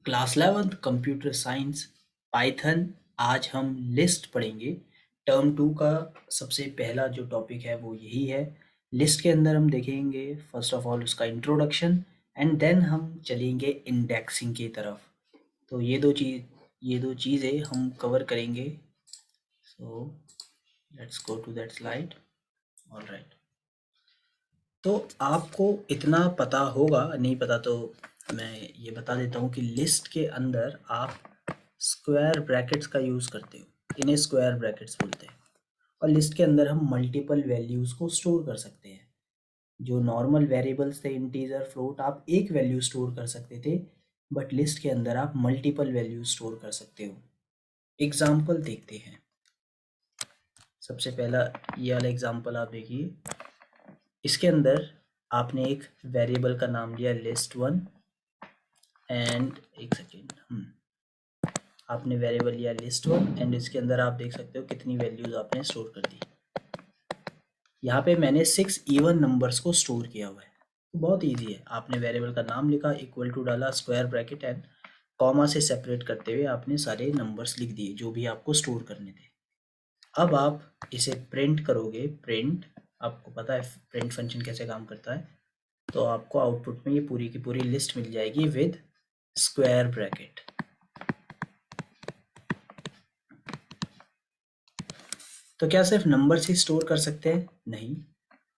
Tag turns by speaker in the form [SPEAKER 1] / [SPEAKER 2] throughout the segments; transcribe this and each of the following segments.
[SPEAKER 1] Class 11 computer science Python. आज हम list पढ़ेंगे। टर्म 2 का सबसे पहला जो टॉपिक है वो यही है। लिस्ट के अंदर हम देखेंगे फर्स्ट ऑफ ऑल उसका इंट्रोडक्शन एंड देन हम चलेंगे इंडेक्सिंग की तरफ। तो ये दो चीज़ें हम कवर करेंगे। So let's go to that slide. Alright, तो आपको इतना पता होगा, नहीं पता तो मैं ये बता देता हूँ कि लिस्ट के अंदर आप स्क्वायर ब्रैकेट्स का यूज़ करते हो। इन्हें स्क्वायर ब्रैकेट्स बोलते हैं। और लिस्ट के अंदर हम मल्टीपल वैल्यूज़ को स्टोर कर सकते हैं। जो नॉर्मल वेरिएबल्स थे, इंटीजर, फ्लोट, आप एक वैल्यू स्टोर कर सकते थे, बट लिस्ट के अंदर आप मल्टीपल वैल्यू स्टोर कर सकते हो। एग्जाम्पल देखते हैं। सबसे पहला ये वाला एग्जाम्पल आप देखिए। इसके अंदर आपने एक वेरिएबल का नाम लिया list1 एंड एक सेकेंड, आपने वेरिएबल लिया list1 एंड इसके अंदर आप देख सकते हो कितनी वैल्यूज आपने स्टोर कर दी। यहाँ पे मैंने 6 इवन नंबर्स को स्टोर किया हुआ है। तो बहुत इजी है। आपने वेरिएबल का नाम लिखा, इक्वल टू डाला, स्क्वायर ब्रैकेट एंड कॉमा से सेपरेट करते हुए आपने सारे नंबर्स लिख दिए जो भी आपको स्टोर करने थे। अब आप इसे प्रिंट करोगे। प्रिंट, आपको पता है प्रिंट फंक्शन कैसे काम करता है। तो आपको आउटपुट में ये पूरी की पूरी लिस्ट मिल जाएगी विद स्क्वायर ब्रैकेट। तो क्या सिर्फ नंबर्स ही स्टोर कर सकते हैं? नहीं,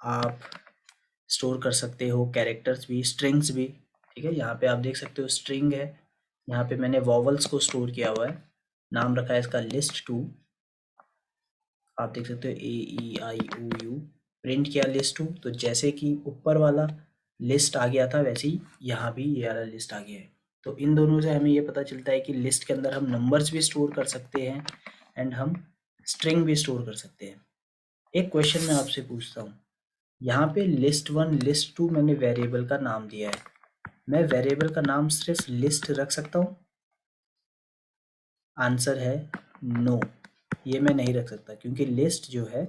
[SPEAKER 1] आप स्टोर कर सकते हो कैरेक्टर्स भी, स्ट्रिंग्स भी। ठीक है, यहाँ पे आप देख सकते हो स्ट्रिंग है। यहाँ पे मैंने वॉवल्स को स्टोर किया हुआ है। नाम रखा है इसका list2। आप देख सकते हो AEIOU। प्रिंट किया list2, तो जैसे कि ऊपर वाला लिस्ट आ गया था वैसे ही यहाँ भी ये वाला लिस्ट आ गया है। तो इन दोनों से हमें ये पता चलता है कि लिस्ट के अंदर हम नंबर्स भी स्टोर कर सकते हैं एंड हम स्ट्रिंग भी स्टोर कर सकते हैं। एक क्वेश्चन मैं आपसे पूछता हूँ। यहाँ पे list1 list2 मैंने वेरिएबल का नाम दिया है। मैं वेरिएबल का नाम सिर्फ लिस्ट रख सकता हूँ? आंसर है नो, ये मैं नहीं रख सकता, क्योंकि लिस्ट जो है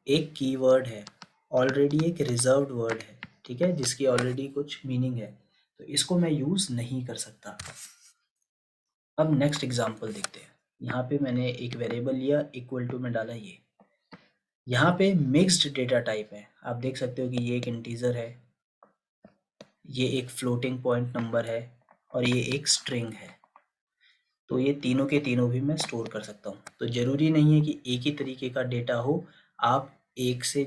[SPEAKER 1] एक कीवर्ड है, ऑलरेडी एक रिजर्व्ड वर्ड है। ठीक है, जिसकी ऑलरेडी कुछ मीनिंग है, तो इसको मैं यूज़ नहीं कर सकता। अब नेक्स्ट एग्जांपल देखते हैं। यहाँ पे मैंने एक वेरिएबल लिया, इक्वल टू में डाला ये। यहाँ पे मिक्स्ड डेटा टाइप है। आप देख सकते हो कि ये एक इंटीजर है, ये एक फ्लोटिंग पॉइंट नंबर है और ये एक स्ट्रिंग है। तो ये तीनों के तीनों भी मैं स्टोर कर सकता हूँ। तो ज़रूरी नहीं है कि एक ही तरीके का डेटा हो। आप एक से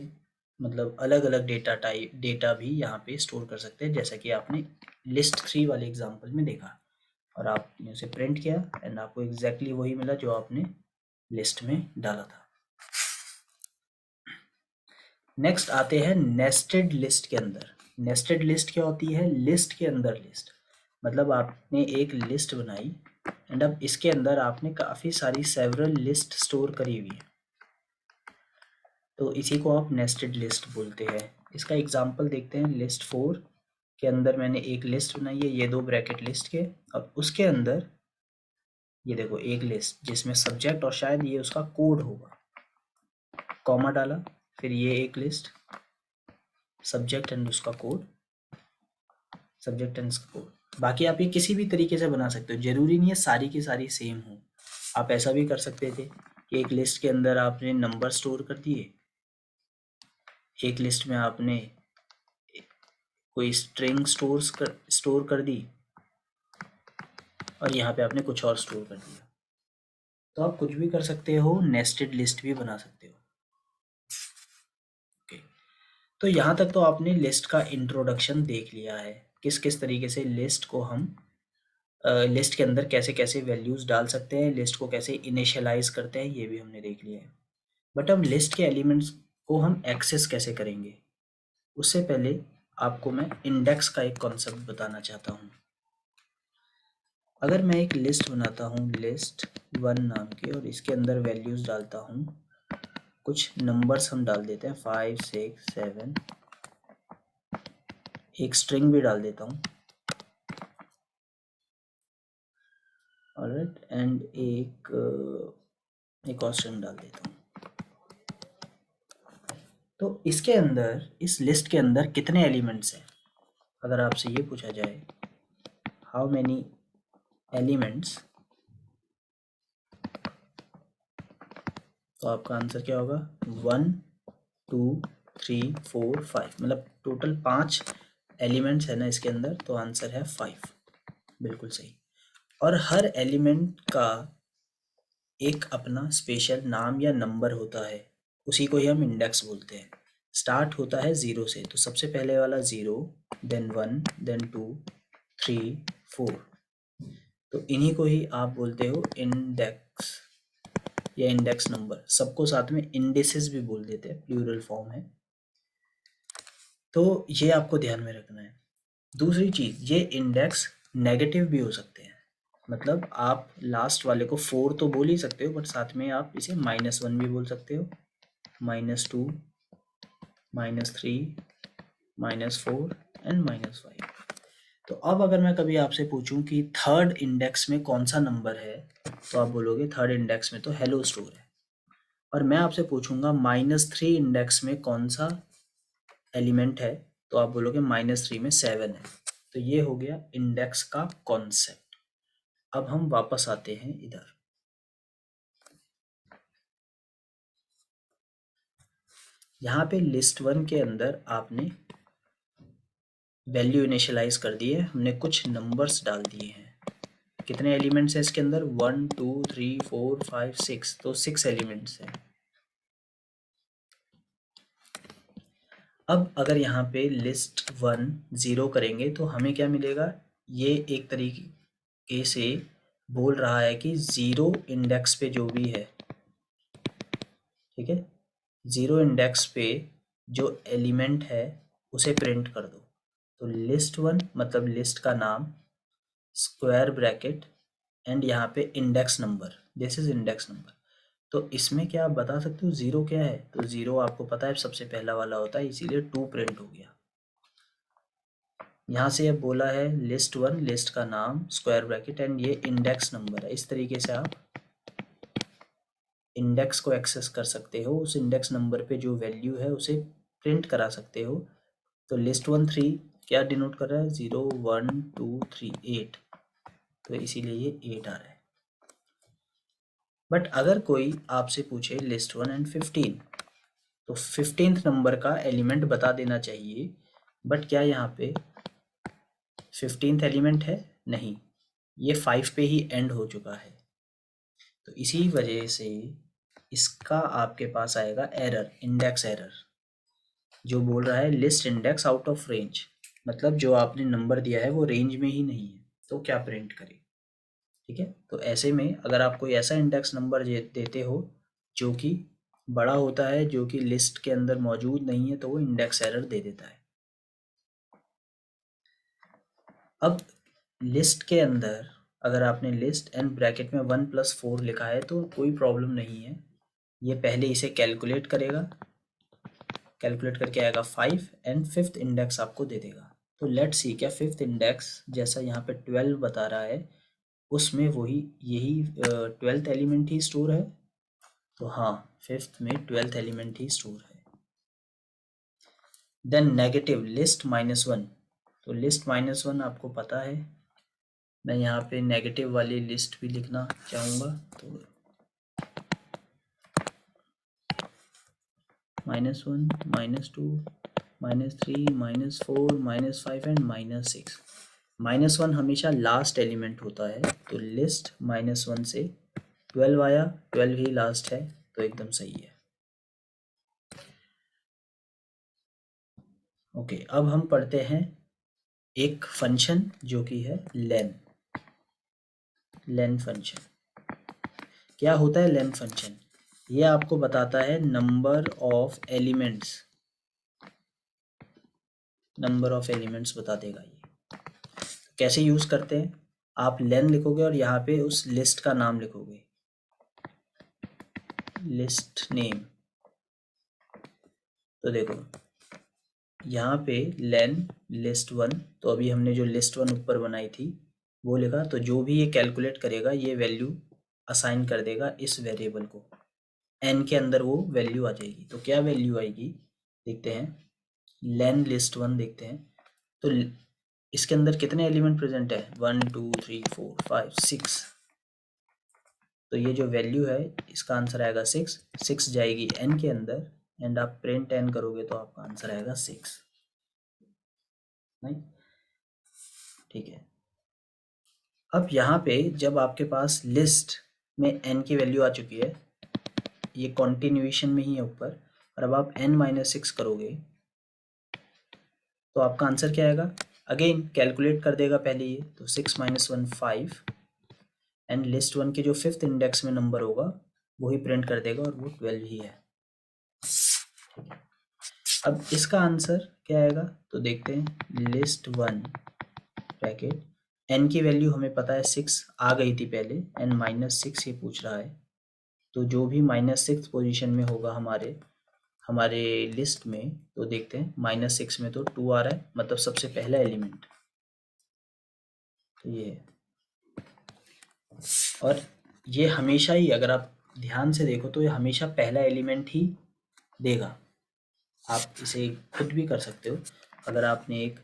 [SPEAKER 1] मतलब अलग अलग डेटा भी यहाँ पे स्टोर कर सकते हैं, जैसा कि आपने list3 वाले एग्जांपल में देखा। और आपने उसे प्रिंट किया एंड आपको एग्जैक्टली वही मिला जो आपने लिस्ट में डाला था। नेक्स्ट आते हैं नेस्टेड लिस्ट के अंदर। नेस्टेड लिस्ट क्या होती है? लिस्ट के अंदर लिस्ट। मतलब आपने एक लिस्ट बनाई एंड अब इसके अंदर आपने काफ़ी सारी सेवरल लिस्ट स्टोर करी हुई है, तो इसी को आप नेस्टेड लिस्ट बोलते हैं। इसका एग्जांपल देखते हैं। list4 के अंदर मैंने एक लिस्ट बनाई है, ये दो ब्रैकेट लिस्ट के, और उसके अंदर ये देखो एक लिस्ट जिसमें सब्जेक्ट और शायद ये उसका कोड होगा, कॉमा डाला, फिर ये एक लिस्ट, सब्जेक्ट एंड उसका कोड, सब्जेक्ट एंड उसका कोड। बाकी आप ये किसी भी तरीके से बना सकते हो, जरूरी नहीं है सारी की सारी सेम हो। आप ऐसा भी कर सकते थे कि एक लिस्ट के अंदर आपने नंबर स्टोर कर दिए, एक लिस्ट में आपने कोई स्ट्रिंग स्टोर कर दी और यहाँ पे आपने कुछ और स्टोर कर दिया। तो आप कुछ भी कर सकते हो, नेस्टेड लिस्ट भी बना सकते हो। ओके, तो यहाँ तक तो आपने लिस्ट का इंट्रोडक्शन देख लिया है, किस किस तरीके से लिस्ट को हम लिस्ट के अंदर कैसे कैसे वैल्यूज डाल सकते हैं, लिस्ट को कैसे इनिशियलाइज करते हैं, ये भी हमने देख लिया है। बट अब लिस्ट के एलिमेंट्स को हम एक्सेस कैसे करेंगे, उससे पहले आपको मैं इंडेक्स का एक कॉन्सेप्ट बताना चाहता हूँ। अगर मैं एक लिस्ट बनाता हूँ list1 नाम की, और इसके अंदर वैल्यूज डालता हूँ, कुछ नंबर्स हम डाल देते हैं 5 6 7, एक स्ट्रिंग भी डाल देता हूँ, ऑलराइट, एंड एक और स्ट्रिंग डाल देता हूँ। तो इसके अंदर, इस लिस्ट के अंदर कितने एलिमेंट्स हैं? अगर आपसे ये पूछा जाए हाउ मेनी एलिमेंट्स, तो आपका आंसर क्या होगा? 1 2 3 4 5, मतलब टोटल 5 एलिमेंट्स है ना इसके अंदर, तो आंसर है 5। बिल्कुल सही। और हर एलिमेंट का एक अपना स्पेशल नाम या नंबर होता है, उसी को ही हम इंडेक्स बोलते हैं। स्टार्ट होता है ज़ीरो से, तो सबसे पहले वाला ज़ीरो, देन 1, देन 2, 3, 4, तो इन्हीं को ही आप बोलते हो इंडेक्स या इंडेक्स नंबर। सबको साथ में इंडिसेस भी बोल देते हैं, प्लूरल फॉर्म है। तो ये आपको ध्यान में रखना है। दूसरी चीज़, ये इंडेक्स नेगेटिव भी हो सकते हैं, मतलब आप लास्ट वाले को 4 तो बोल ही सकते हो, बट साथ में आप इसे -1 भी बोल सकते हो, -2, -3, -4 एंड -5। तो अब अगर मैं कभी आपसे पूछूं कि थर्ड इंडेक्स में कौन सा नंबर है, तो आप बोलोगे थर्ड इंडेक्स में तो हेलो स्टोर है। और मैं आपसे पूछूंगा -3 इंडेक्स में कौन सा एलिमेंट है, तो आप बोलोगे -3 में 7 है। तो ये हो गया इंडेक्स का कॉन्सेप्ट। अब हम वापस आते हैं इधर। यहाँ पे लिस्ट 1 के अंदर आपने वैल्यू इनिशियलाइज कर दी है, हमने कुछ नंबर्स डाल दिए हैं। कितने एलिमेंट्स हैं इसके अंदर? 1 2 3 4 5 6, तो 6 एलिमेंट्स हैं। अब अगर यहाँ पे लिस्ट 1 0 करेंगे तो हमें क्या मिलेगा? ये एक तरीके से बोल रहा है कि ज़ीरो इंडेक्स पे जो भी है, ठीक है, ज़ीरो इंडेक्स पे जो एलिमेंट है उसे प्रिंट कर दो। तो लिस्ट 1 मतलब लिस्ट का नाम, स्क्वायर ब्रैकेट, एंड यहाँ पे index number, this is index number. तो इसमें क्या आप बता सकते हो ज़ीरो क्या है? तो ज़ीरो आपको पता है सबसे पहला वाला होता है, इसीलिए 2 प्रिंट हो गया। यहाँ से अब बोला है लिस्ट 1, लिस्ट का नाम, स्क्वायर ब्रैकेट, एंड ये इंडेक्स नंबर है। इस तरीके से आप इंडेक्स को एक्सेस कर सकते हो, उस इंडेक्स नंबर पे जो वैल्यू है उसे प्रिंट करा सकते हो। तो लिस्ट 1 3 क्या डिनोट कर रहा है? 0 1 2 3 8, तो इसीलिए ये 8 आ रहा है। बट अगर कोई आपसे पूछे लिस्ट 1 एंड 15, तो 15th नंबर का एलिमेंट बता देना चाहिए। बट क्या यहाँ पे 15th एलिमेंट है? नहीं, ये 5 पे ही एंड हो चुका है। तो इसी वजह से इसका आपके पास आएगा एरर, इंडेक्स एरर, जो बोल रहा है list index out of range, मतलब जो आपने नंबर दिया है वो रेंज में ही नहीं है, तो क्या प्रिंट करे? ठीक है, तो ऐसे में अगर आप कोई ऐसा इंडेक्स नंबर देते हो जो कि बड़ा होता है, जो कि लिस्ट के अंदर मौजूद नहीं है, तो वो इंडेक्स एरर दे देता है। अब लिस्ट के अंदर अगर आपने लिस्ट एंड ब्रैकेट में 1+4 लिखा है तो कोई प्रॉब्लम नहीं है, ये पहले इसे कैलकुलेट करेगा, कैलकुलेट करके आएगा 5 एंड फिफ्थ इंडेक्स आपको दे देगा। तो लेट्स सी क्या फिफ्थ इंडेक्स जैसा यहाँ पे 12 बता रहा है, उसमें वही यही 12th एलिमेंट ही स्टोर है। तो हाँ, फिफ्थ में 12th एलिमेंट ही स्टोर है। देन नेगेटिव लिस्ट -1, तो लिस्ट -1 आपको पता है, मैं यहाँ पे नेगेटिव वाली लिस्ट भी लिखना चाहूँगा, तो -1 -2 -3 -4 -5 एंड -6। -1 हमेशा लास्ट एलिमेंट होता है, तो लिस्ट -1 से 12 आया, 12 ही लास्ट है, तो एकदम सही है। ओके, अब हम पढ़ते हैं एक फंक्शन जो कि है लेन। लेन फंक्शन क्या होता है? लेन फंक्शन ये आपको बताता है number of elements, number of elements बता देगा ये। कैसे यूज करते हैं? आप लेन लिखोगे और यहाँ पे उस लिस्ट का नाम लिखोगे, लिस्ट नेम। तो देखो यहाँ पे लेन लिस्ट 1, तो अभी हमने जो लिस्ट 1 ऊपर बनाई थी वो लिखा, तो जो भी ये कैलकुलेट करेगा ये वैल्यू असाइन कर देगा इस वेरिएबल को, एन के अंदर वो वैल्यू आ जाएगी। तो क्या वैल्यू आएगी देखते हैं, लेन लिस्ट 1 देखते हैं। तो इसके अंदर कितने एलिमेंट प्रेजेंट है, 1 2 3 4 5 6, तो ये जो वैल्यू है इसका आंसर आएगा 6, 6 जाएगी n के अंदर एंड आप प्रिंट n करोगे तो आपका आंसर आएगा 6, नहीं, ठीक है। अब यहाँ पे जब आपके पास लिस्ट में n की वैल्यू आ चुकी है, ये कॉन्टिन्यूएशन में ही है ऊपर, और अब आप n-6 करोगे तो आपका आंसर क्या आएगा, अगेन कैलकुलेट कर देगा पहले ये, तो 6 - 1 5 एंड लिस्ट 1 के जो 5th इंडेक्स में नंबर होगा वही प्रिंट कर देगा और वो 12 ही है। अब इसका आंसर क्या आएगा, तो देखते हैं, लिस्ट 1 ब्रैकेट n की वैल्यू हमें पता है 6 आ गई थी पहले, n-6 ये पूछ रहा है, तो जो भी -6 पोजीशन में होगा हमारे लिस्ट में, तो देखते हैं -6 में तो 2 आ रहा है, मतलब सबसे पहला एलिमेंट, तो ये है। और ये हमेशा ही, अगर आप ध्यान से देखो तो ये हमेशा पहला एलिमेंट ही देगा। आप इसे खुद भी कर सकते हो, अगर आपने एक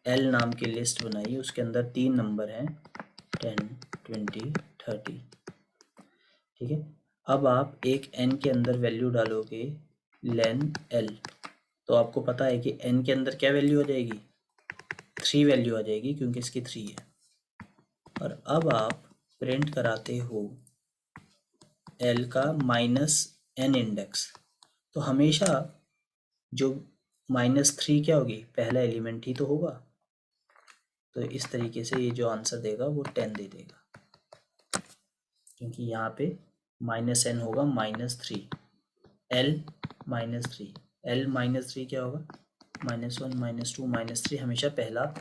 [SPEAKER 1] L नाम की लिस्ट बनाई, उसके अंदर 3 नंबर हैं 10 20 30, ठीक है। अब आप एक n के अंदर वैल्यू डालोगे len l, तो आपको पता है कि n के अंदर क्या वैल्यू आ जाएगी, 3 वैल्यू आ जाएगी क्योंकि इसकी 3 है। और अब आप प्रिंट कराते हो l का -n इंडेक्स, तो हमेशा जो -3 क्या होगी, पहला एलिमेंट ही तो होगा, तो इस तरीके से ये जो आंसर देगा वो 10 दे देगा, क्योंकि यहाँ पे -n होगा -3, l -3, l -3 क्या होगा, -1 -2 -3, हमेशा पहला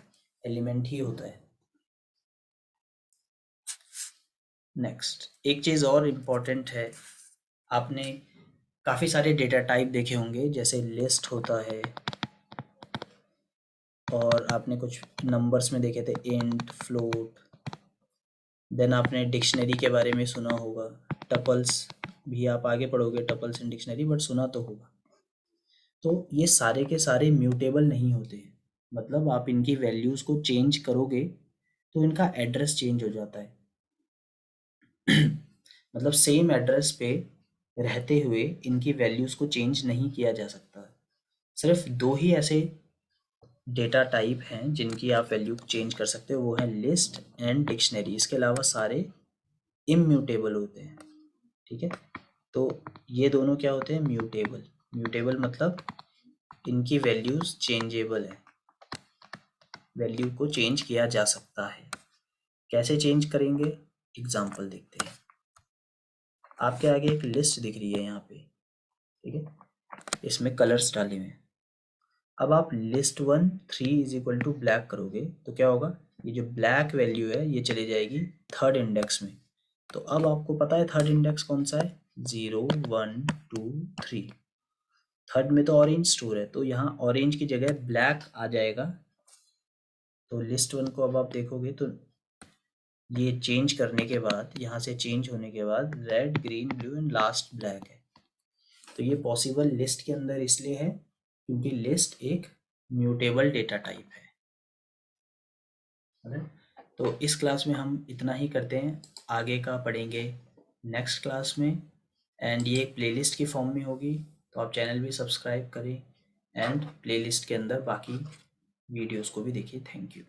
[SPEAKER 1] एलिमेंट ही होता है। नेक्स्ट एक चीज़ और इम्पॉर्टेंट है, आपने काफ़ी सारे डेटा टाइप देखे होंगे, जैसे लिस्ट होता है, और आपने कुछ नंबर्स में देखे थे इंट, फ्लोट, देन आपने डिक्शनरी के बारे में सुना होगा, टपल्स भी आप आगे पढ़ोगे, टपल्स इन डिक्शनरी, बट सुना तो होगा। तो ये सारे के सारे म्यूटेबल नहीं होते हैं, मतलब आप इनकी वैल्यूज़ को चेंज करोगे तो इनका एड्रेस चेंज हो जाता है। मतलब सेम एड्रेस पे रहते हुए इनकी वैल्यूज़ को चेंज नहीं किया जा सकता। सिर्फ 2 ही ऐसे डेटा टाइप हैं जिनकी आप वैल्यू चेंज कर सकते हो, वो है लिस्ट एंड डिक्शनरी, इसके अलावा सारे इम्यूटेबल होते हैं, ठीक है। तो ये दोनों क्या होते हैं, म्यूटेबल। म्यूटेबल मतलब इनकी वैल्यूज़ चेंजेबल है, वैल्यू को चेंज किया जा सकता है। कैसे चेंज करेंगे, एग्जाम्पल देखते हैं। आपके आगे एक लिस्ट दिख रही है यहाँ पे, ठीक है, इसमें कलर्स डाले हुए हैं। अब आप लिस्ट 1 3 = ब्लैक करोगे तो क्या होगा, ये जो ब्लैक वैल्यू है ये चली जाएगी 3rd इंडेक्स में। तो अब आपको पता है 3rd इंडेक्स कौन सा है, 0 1 2 3, 3rd में तो ऑरेंज स्टोर है, तो यहाँ ऑरेंज की जगह ब्लैक आ जाएगा। तो लिस्ट 1 को अब आप देखोगे तो ये चेंज करने के बाद, यहाँ से चेंज होने के बाद red green blue and last black है। तो ये पॉसिबल लिस्ट के अंदर इसलिए है क्योंकि लिस्ट एक म्यूटेबल डेटा टाइप है। तो इस क्लास में हम इतना ही करते हैं, आगे का पढ़ेंगे नेक्स्ट क्लास में, एंड ये एक प्लेलिस्ट की फॉर्म में होगी, तो आप चैनल भी सब्सक्राइब करें एंड प्लेलिस्ट के अंदर बाकी वीडियोस को भी देखिए। Thank you.